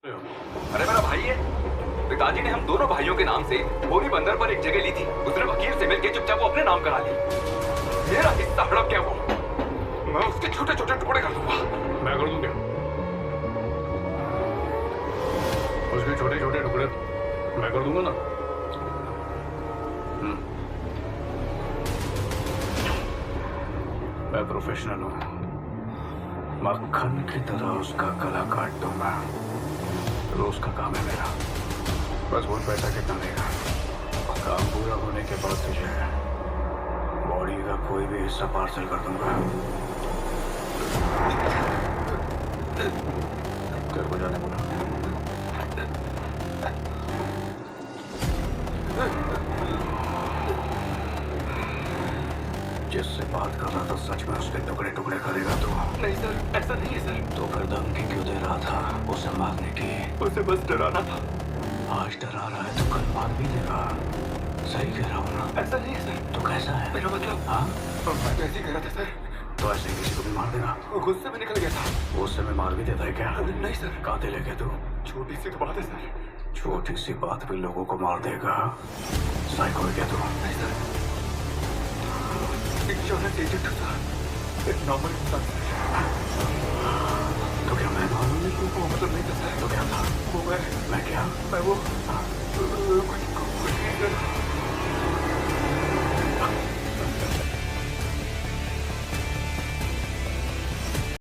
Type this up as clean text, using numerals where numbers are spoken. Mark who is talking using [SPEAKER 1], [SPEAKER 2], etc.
[SPEAKER 1] अरे मेरा भाई है। पिताजी ने हम दोनों भाइयों के नाम से बोरी बंदर पर एक जगह ली थी। उसने वकील से मिलकर चुपचाप वो अपने नाम करा ली। मेरा हिस्सा हड़प गया वो, मैं उसके छोटे छोटे टुकड़े कर दूंगा।
[SPEAKER 2] मैं कर दूंगा उसके छोटे छोटे टुकड़े, मैं कर दूंगा ना। मैं प्रोफेशनल हूँ, मक्खन की तरह उसका गला काट दूंगा। रोज का काम है मेरा। बस वो पैसा कितना देगा, काम पूरा होने के बाद तुझे बॉडी का कोई भी हिस्सा पार्सल कर दूंगा। घर को जाने बोला। जिससे बात कर रहा था सच में उसके टुकड़े टुकड़े करेगा तू?
[SPEAKER 1] नहीं सर, ऐसा नहीं है सर।
[SPEAKER 2] तो फिर धमकी क्यों दे रहा था उसे मारने की?
[SPEAKER 1] उसे बस डराना था।
[SPEAKER 2] आज डरा रहा है तो कल मार भी देगा। सही कह रहा हूँ ना?
[SPEAKER 1] ऐसा नहीं है सर।
[SPEAKER 2] तो कैसा है?
[SPEAKER 1] मेरा मतलब,
[SPEAKER 2] हाँ,
[SPEAKER 1] मैं तो ऐसे ही कह रहा था सर।
[SPEAKER 2] तो ऐसे किसी को भी मार देगा?
[SPEAKER 1] वो गुस्से में निकल गया था।
[SPEAKER 2] गुस्से में मार भी देता है क्या?
[SPEAKER 1] नहीं सर।
[SPEAKER 2] कातिल है क्या तू?
[SPEAKER 1] छोटी सी तो बात है सर।
[SPEAKER 2] छोटी सी बात पे लोगों को मार देगा? साइको है क्या तू?
[SPEAKER 1] नहीं सर, इंश्योरेंस एजेंट हूँ सर, एक नॉर्मल इंसान सर।
[SPEAKER 2] तो क्या मैं मालूम नहीं?
[SPEAKER 1] वो मतलब नहीं था सर।
[SPEAKER 2] तो क्या था?
[SPEAKER 1] वो
[SPEAKER 2] मैं क्या?
[SPEAKER 1] मैं वो कुछ नहीं सर।